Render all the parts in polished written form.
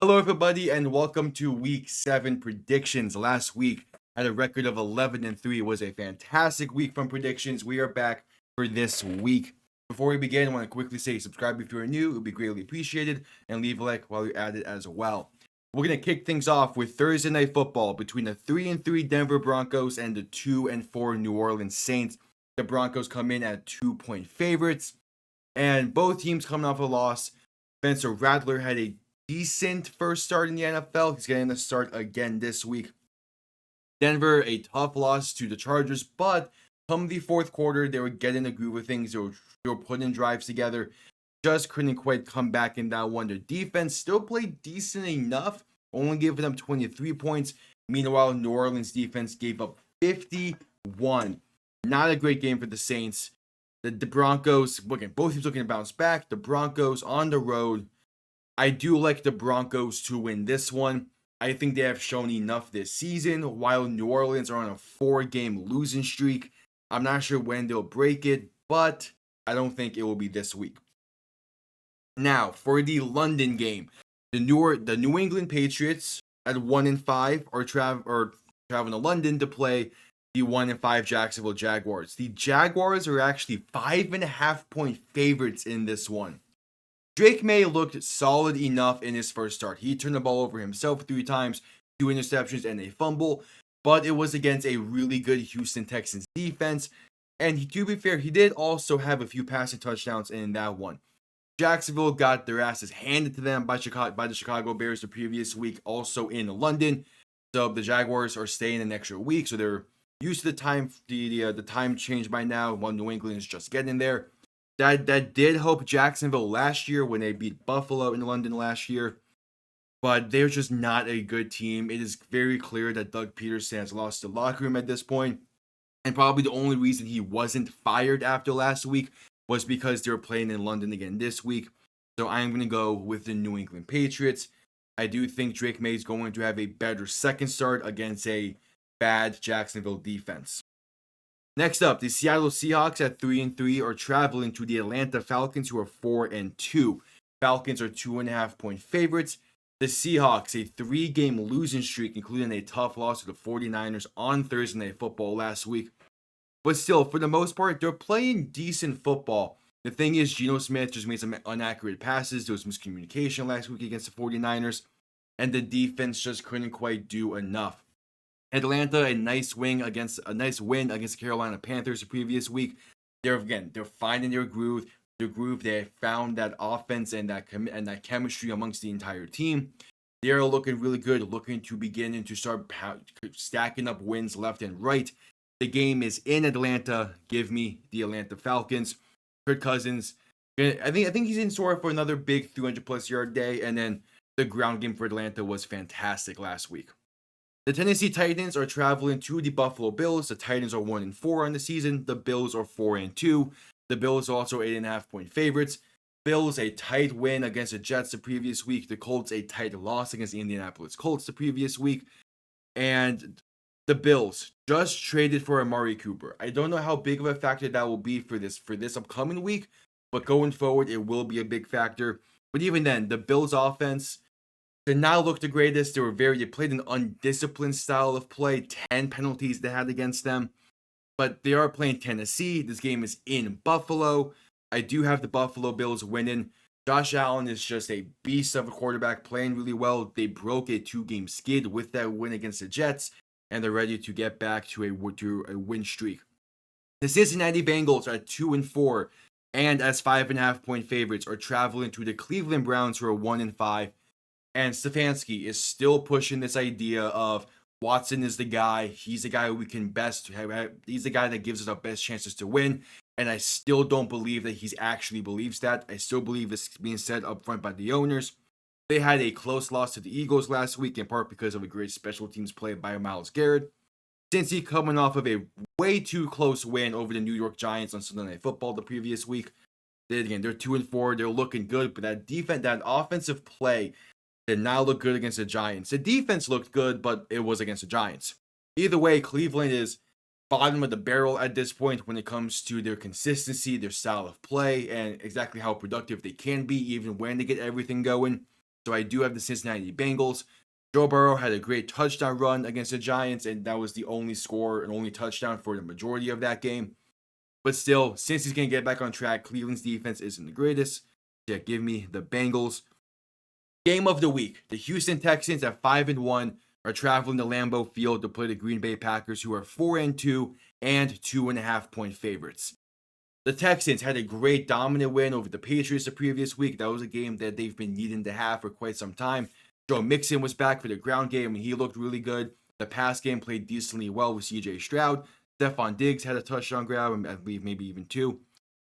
Hello, everybody, and welcome to Week 7 predictions. Last week, at a record of 11-3, was a fantastic week from predictions. We are back for this week. Before we begin, I want to quickly say subscribe if you're new. It would be greatly appreciated, and leave a like while you're at it as well. We're going to kick things off with Thursday Night Football between the 3-3 Denver Broncos and the 2-4 New Orleans Saints. The Broncos come in at 2-point favorites, and both teams coming off a loss. Spencer Rattler had a decent first start in the NFL. He's getting a start again this week. Denver, a tough loss to the Chargers, but come the fourth quarter, they were getting the groove of things. They were putting drives together. Just couldn't quite come back in that one. Their defense still played decent enough, only giving them 23 points. Meanwhile, New Orleans defense gave up 51. Not a great game for the Saints. The Broncos, again, both teams looking to bounce back. The Broncos on the road. I do like the Broncos to win this one. I think they have shown enough this season, while New Orleans are on a 4-game losing streak. I'm not sure when they'll break it, but I don't think it will be this week. Now, for the London game, the New England Patriots at 1-5 are traveling to London to play the 1-5 Jacksonville Jaguars. The Jaguars are actually 5.5-point favorites in this one. Drake May looked solid enough in his first start. He turned the ball over himself 3 times, 2 interceptions, and a fumble, but it was against a really good Houston Texans defense. And to be fair, he did also have a few passing touchdowns in that one. Jacksonville got their asses handed to them by the Chicago Bears the previous week, also in London. So the Jaguars are staying an extra week, so they're used to the time change by now, while New England is just getting there. That did help Jacksonville last year when they beat Buffalo in London last year. But they're just not a good team. It is very clear that Doug Peterson has lost the locker room at this point. And probably the only reason he wasn't fired after last week was because they were playing in London again this week. So I'm going to go with the New England Patriots. I do think Drake May is going to have a better second start against a bad Jacksonville defense. Next up, the Seattle Seahawks at 3-3 are traveling to the Atlanta Falcons, who are 4-2. Falcons are 2.5-point favorites. The Seahawks, a 3-game losing streak, including a tough loss to the 49ers on Thursday Night Football last week. But still, for the most part, they're playing decent football. The thing is, Geno Smith just made some inaccurate passes. There was miscommunication last week against the 49ers, and the defense just couldn't quite do enough. Atlanta, a nice win against the Carolina Panthers the previous week. They're finding their groove. They found that offense and that chemistry amongst the entire team. They're looking really good, looking to begin to start stacking up wins left and right. The game is in Atlanta. Give me the Atlanta Falcons. Kirk Cousins, I think he's in store for another big 300+ yard day. And then the ground game for Atlanta was fantastic last week. The Tennessee Titans are traveling to the Buffalo Bills. The Titans are 1-4 on the season. The Bills are 4-2. The Bills are also 8.5-point favorites. Bills a tight win against the Jets the previous week. The Colts a tight loss against the Indianapolis Colts the previous week. And the Bills just traded for Amari Cooper. I don't know how big of a factor that will be for this upcoming week, but going forward, it will be a big factor. But even then, the Bills offense did not look the greatest. They played an undisciplined style of play. 10 penalties they had against them. But they are playing Tennessee. This game is in Buffalo. I do have the Buffalo Bills winning. Josh Allen is just a beast of a quarterback, playing really well. They broke a 2-game skid with that win against the Jets, and they're ready to get back to a win streak. The Cincinnati Bengals are 2-4, and as 5.5-point favorites are traveling to the Cleveland Browns, who are 1-5. And Stefanski is still pushing this idea of Watson is the guy. He's the guy we can best. He's the guy that gives us our best chances to win. And I still don't believe that he actually believes that. I still believe it's being said up front by the owners. They had a close loss to the Eagles last week, in part because of a great special teams play by Myles Garrett. Cincy coming off of a way too close win over the New York Giants on Sunday Night Football the previous week. They're 2-4. They're looking good, but that offensive play did not look good against the Giants. The defense looked good, but it was against the Giants. Either way, Cleveland is bottom of the barrel at this point when it comes to their consistency, their style of play, and exactly how productive they can be even when they get everything going. So I do have the Cincinnati Bengals. Joe Burrow had a great touchdown run against the Giants, and that was the only score and only touchdown for the majority of that game. But still, since he's going to get back on track, Cleveland's defense isn't the greatest. Yeah, give me the Bengals. Game of the week. The Houston Texans at 5-1 are traveling to Lambeau Field to play the Green Bay Packers, who are 4-2 and 2.5-point favorites. The Texans had a great dominant win over the Patriots the previous week. That was a game that they've been needing to have for quite some time. Joe Mixon was back for the ground game, and he looked really good. The pass game played decently well with CJ Stroud. Stephon Diggs had a touchdown grab, and I believe maybe even two.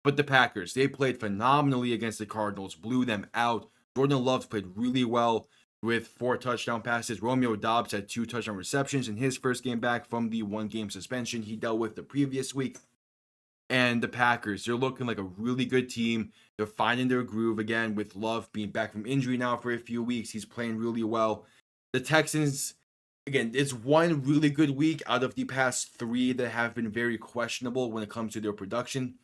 But the Packers, they played phenomenally against the Cardinals, blew them out. Jordan Love played really well with 4 touchdown passes. Romeo Doubs had 2 touchdown receptions in his first game back from the 1-game suspension he dealt with the previous week. And the Packers, they're looking like a really good team. They're finding their groove again with Love being back from injury now for a few weeks. He's playing really well. The Texans, again, it's one really good week out of the past 3 that have been very questionable when it comes to their production.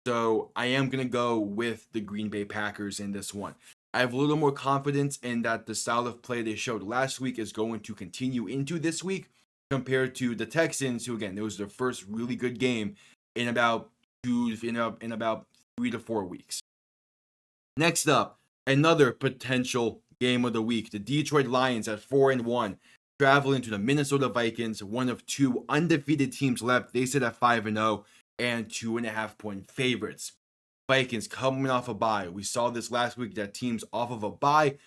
So I am going to go with the Green Bay Packers in this one. I have a little more confidence in that the style of play they showed last week is going to continue into this week compared to the Texans, who again, it was their first really good game in about 3 to 4 weeks. Next up, another potential game of the week. The Detroit Lions at 4-1 traveling to the Minnesota Vikings, one of 2 undefeated teams left. They sit at 5-0 and 2.5-point favorites. Vikings coming off a bye. We saw this last week that teams off of a bye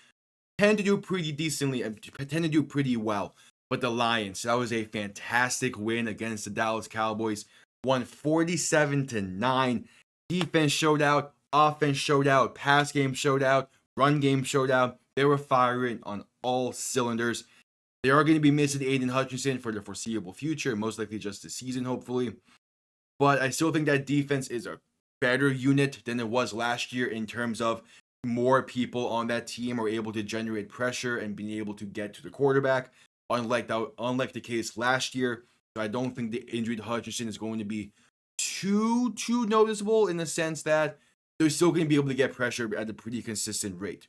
tend to do pretty decently and tend to do pretty well. But the Lions, that was a fantastic win against the Dallas Cowboys. Won 47-9. Defense showed out, offense showed out, pass game showed out, run game showed out. They were firing on all cylinders. They are going to be missing Aiden Hutchinson for the foreseeable future, most likely just this season, hopefully. But I still think that defense is a better unit than it was last year in terms of more people on that team are able to generate pressure and being able to get to the quarterback, unlike the case last year. So I don't think the injury to Hutchinson is going to be too noticeable in the sense that they're still going to be able to get pressure at a pretty consistent rate.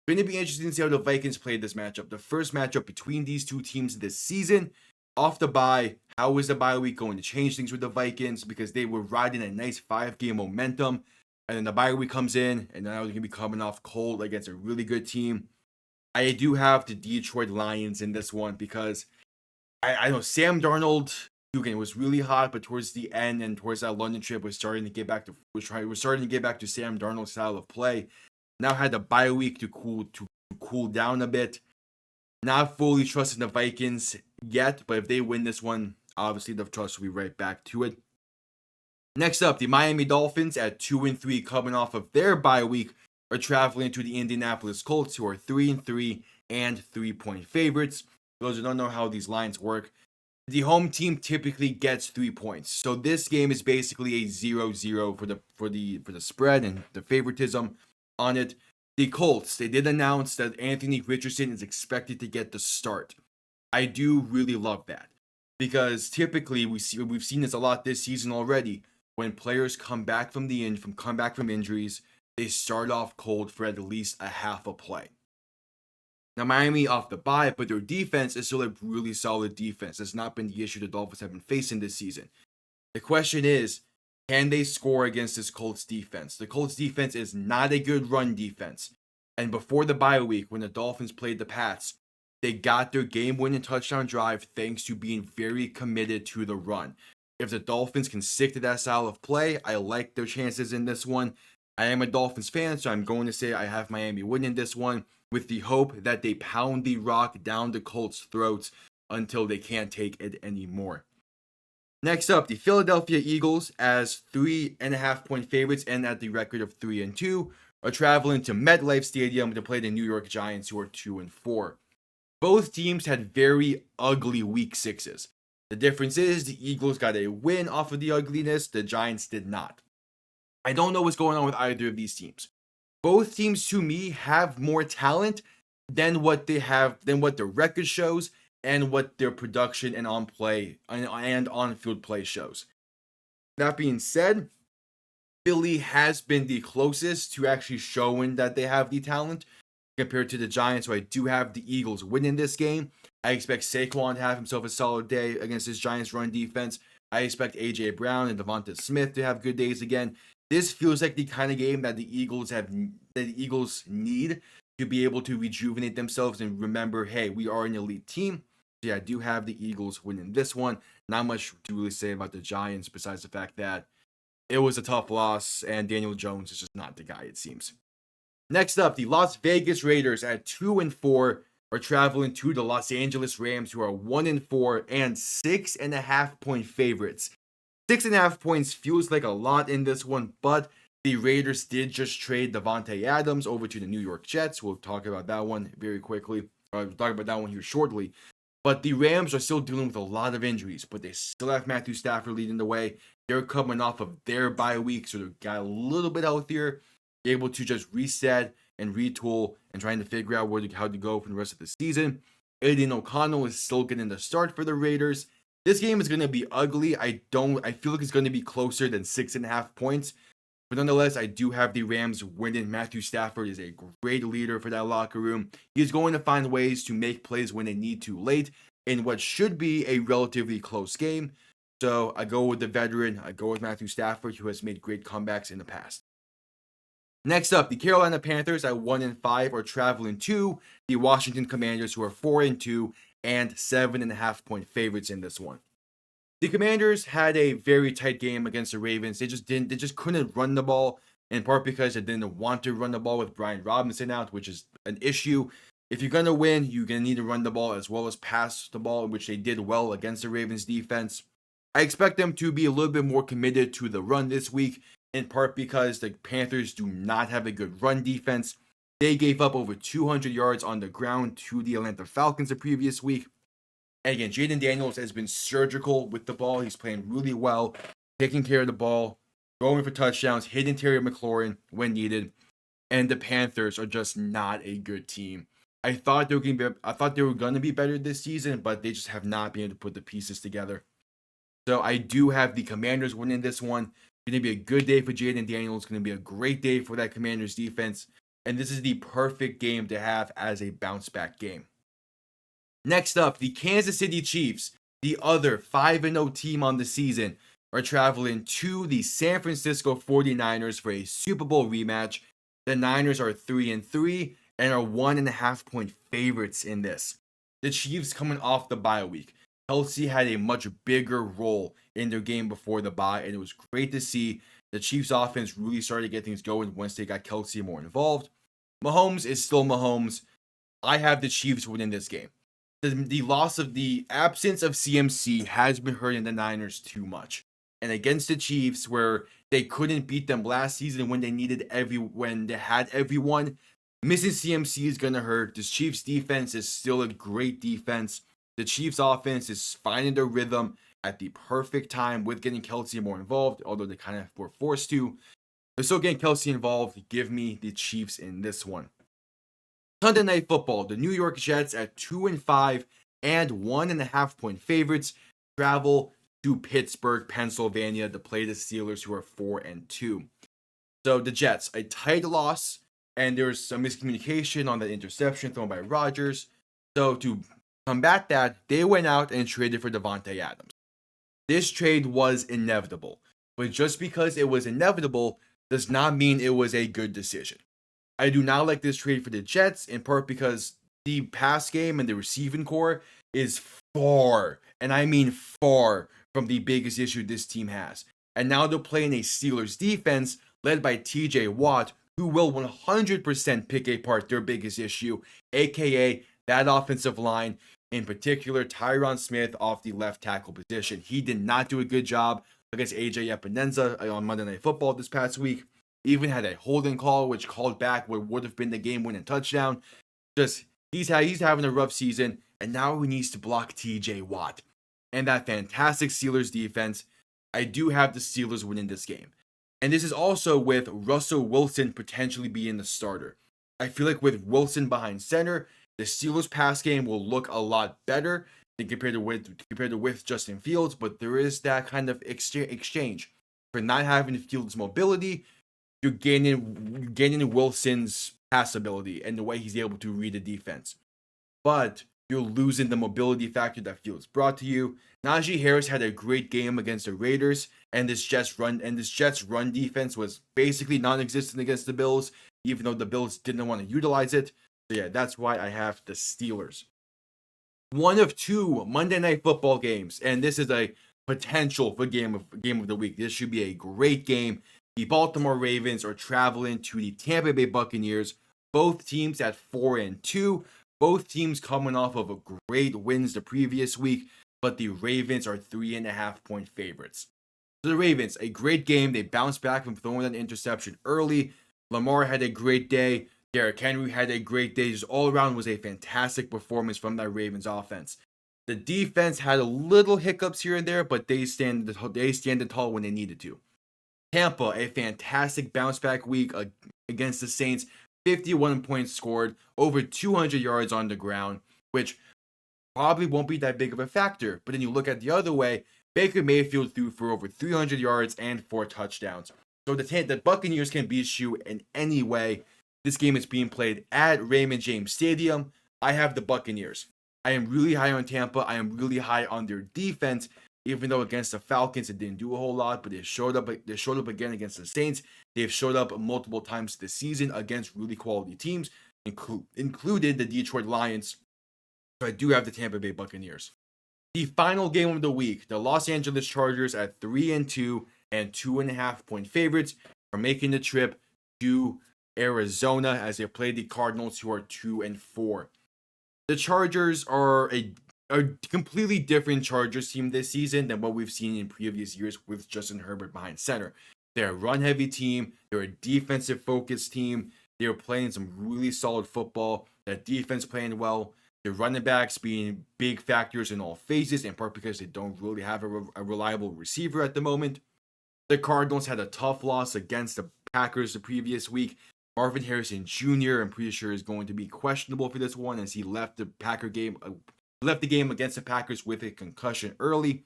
It's going to be interesting to see how the Vikings played this matchup. The first matchup between these 2 teams this season. Off the bye, how is the bye week going to change things with the Vikings? Because they were riding a nice 5-game momentum. And then the bye week comes in, and now they're going to be coming off cold against a really good team. I do have the Detroit Lions in this one because I know Sam Darnold, again, was really hot, but towards the end and towards that London trip was starting to get back to Sam Darnold's style of play. Now had the bye week to cool down a bit. Not fully trusting the Vikings yet, but if they win this one, obviously the trust will be right back to it. Next up, the Miami Dolphins at 2-3 coming off of their bye week are traveling to the Indianapolis Colts, who are 3-3 and 3-point favorites. For those who don't know how these lines work, the home team typically gets 3 points. So this game is basically a 0-0 for the spread and the favoritism on it. The Colts, they did announce that Anthony Richardson is expected to get the start. I do really love that because typically we've seen this a lot this season already. When players come back from injuries, they start off cold for at least a half a play. Now Miami off the bye, but their defense is still a really solid defense. That's not been the issue the Dolphins have been facing this season. The question is, can they score against this Colts defense? The Colts defense is not a good run defense. And before the bye week, when the Dolphins played the Pats, they got their game-winning touchdown drive thanks to being very committed to the run. If the Dolphins can stick to that style of play, I like their chances in this one. I am a Dolphins fan, so I'm going to say I have Miami winning this one with the hope that they pound the rock down the Colts' throats until they can't take it anymore. Next up, the Philadelphia Eagles, as 3.5-point favorites and at the record of 3-2, are traveling to MetLife Stadium to play the New York Giants, who are 2-4. Both teams had very ugly week 6s. The difference is the Eagles got a win off of the ugliness, the Giants did not. I don't know what's going on with either of these teams. Both teams, to me, have more talent than what their record shows and what their production and on-field play shows. That being said, Philly has been the closest to actually showing that they have the talent. compared to the Giants, so I do have the Eagles winning this game. I expect Saquon to have himself a solid day against this Giants run defense. I expect AJ Brown and Devonta Smith to have good days again. This feels like the kind of game that the Eagles need to be able to rejuvenate themselves and remember, hey, we are an elite team. So yeah, I do have the Eagles winning this one. Not much to really say about the Giants besides the fact that it was a tough loss and Daniel Jones is just not the guy, it seems. Next up, the Las Vegas Raiders at 2-4 are traveling to the Los Angeles Rams, who are 1-4 and 6.5-point favorites. 6.5 points feels like a lot in this one, but the Raiders did just trade Davante Adams over to the New York Jets. We'll talk about that one very quickly. We'll talk about that one here shortly. But the Rams are still dealing with a lot of injuries, but they still have Matthew Stafford leading the way. They're coming off of their bye week, so they got a little bit healthier, able to just reset and retool and trying to figure out how to go for the rest of the season. Aiden O'Connell is still getting the start for the Raiders. This game is going to be ugly. I feel like it's going to be closer than 6.5 points. But nonetheless, I do have the Rams winning. Matthew Stafford is a great leader for that locker room. He's going to find ways to make plays when they need to late in what should be a relatively close game. So I go with the veteran. I go with Matthew Stafford, who has made great comebacks in the past. Next up, the Carolina Panthers at 1-5 are traveling to the Washington Commanders, who are 4-2 and 7.5-point favorites in this one. The Commanders had a very tight game against the Ravens. They just couldn't run the ball, in part because they didn't want to run the ball with Brian Robinson out, which is an issue. If you're gonna win, you're gonna need to run the ball as well as pass the ball, which they did well against the Ravens defense. I expect them to be a little bit more committed to the run this week, in part because the Panthers do not have a good run defense. They gave up over 200 yards on the ground to the Atlanta Falcons the previous week. And again, Jaden Daniels has been surgical with the ball. He's playing really well, taking care of the ball, going for touchdowns, hitting Terry McLaurin when needed. And the Panthers are just not a good team. I thought they were going to be better this season, but they just have not been able to put the pieces together. So I do have the Commanders winning this one. It's going to be a good day for Jaden Daniels. It's going to be a great day for that Commanders defense. And this is the perfect game to have as a bounce back game. Next up, the Kansas City Chiefs, the other 5-0 team on the season, are traveling to the San Francisco 49ers for a Super Bowl rematch. The Niners are 3-3 and are 1.5-point favorites in this. The Chiefs coming off the bye week. Kelce had a much bigger role in their game before the bye, and it was great to see the Chiefs offense really started to get things going once they got Kelce more involved. Mahomes is still Mahomes. I have the Chiefs winning this game. The absence of CMC has been hurting the Niners too much. And against the Chiefs, where they couldn't beat them last season when they had everyone, missing CMC is gonna hurt. This Chiefs defense is still a great defense. The Chiefs offense is finding their rhythm at the perfect time with getting Kelce more involved, although they kind of were forced to. They're still getting Kelce involved. Give me the Chiefs in this one. Sunday Night Football, the New York Jets at 2-5 and 1.5-point favorites travel to Pittsburgh, Pennsylvania to play the Steelers, who are 4-2. So the Jets, a tight loss, and there's some miscommunication on that interception thrown by Rodgers. So to combat that, they went out and traded for Davante Adams. This trade was inevitable, but just because it was inevitable does not mean it was a good decision. I do not like this trade for the Jets, in part because the pass game and the receiving core is far, and I mean far, from the biggest issue this team has. And now they're playing a Steelers defense led by TJ Watt, who will 100% pick apart their biggest issue, aka that offensive line, in particular Tyron Smith off the left tackle position. He did not do a good job against AJ Epinesa on Monday Night Football this past week. Even had a holding call, which called back what would have been the game-winning touchdown. Just he's having a rough season, and now he needs to block TJ Watt. And that fantastic Steelers defense, I do have the Steelers winning this game. And this is also with Russell Wilson potentially being the starter. I feel like with Wilson behind center, the Steelers pass game will look a lot better than compared to with Justin Fields, but there is that kind of exchange. For not having Fields' mobility, you're gaining Wilson's pass ability and the way he's able to read the defense. But you're losing the mobility factor that Fields brought to you. Najee Harris had a great game against the Raiders, and this Jets run defense was basically non-existent against the Bills, even though the Bills didn't want to utilize it. So yeah, that's why I have the Steelers. One of two Monday Night Football games, and this is a potential for game of the week. This should be a great game. The Baltimore Ravens are traveling to the Tampa Bay Buccaneers. Both teams at 4-2. Both teams coming off of a great wins the previous week, but the Ravens are 3.5-point favorites. So the Ravens, a great game. They bounced back from throwing an interception early. Lamar had a great day. Derrick Henry had a great day. Just all around was a fantastic performance from that Ravens offense. The defense had a little hiccups here and there, but they stand tall when they needed to. Tampa, a fantastic bounce back week against the Saints. 51 points scored, over 200 yards on the ground, which probably won't be that big of a factor. But then you look at the other way, Baker Mayfield threw for over 300 yards and 4 touchdowns. So the Buccaneers can beat you in any way. This game is being played at Raymond James Stadium. I have the Buccaneers. I am really high on Tampa. I am really high on their defense, even though against the Falcons it didn't do a whole lot, but they showed up again against the Saints. They've showed up multiple times this season against really quality teams, included the Detroit Lions. So I do have the Tampa Bay Buccaneers. The final game of the week, the Los Angeles Chargers at 3-2 and 2.5-point favorites are making the trip to Arizona as they play the Cardinals, who are 2-4. The Chargers are a completely different Chargers team this season than what we've seen in previous years with Justin Herbert behind center. They're a run-heavy team. They're a defensive-focused team. They're playing some really solid football. That defense playing well. The running backs being big factors in all phases, in part because they don't really have a reliable receiver at the moment. The Cardinals had a tough loss against the Packers the previous week. Marvin Harrison Jr., I'm pretty sure, is going to be questionable for this one as he left the game against the Packers with a concussion early.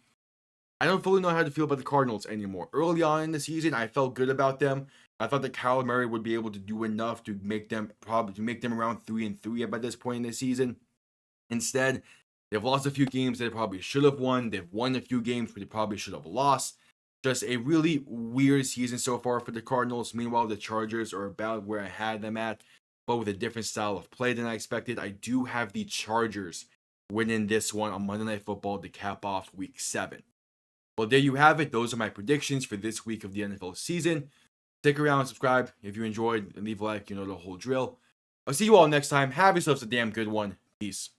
I don't fully know how to feel about the Cardinals anymore. Early on in the season, I felt good about them. I thought that Kyler Murray would be able to do enough to make them around 3-3 by this point in the season. Instead, they've lost a few games that they probably should have won. They've won a few games where they probably should have lost. Just a really weird season so far for the Cardinals. Meanwhile, the Chargers are about where I had them at, but with a different style of play than I expected. I do have the Chargers winning this one on Monday Night Football to cap off Week 7. Well, there you have it. Those are my predictions for this week of the NFL season. Stick around and subscribe if you enjoyed, and leave a like. You know the whole drill. I'll see you all next time. Have yourselves a damn good one. Peace.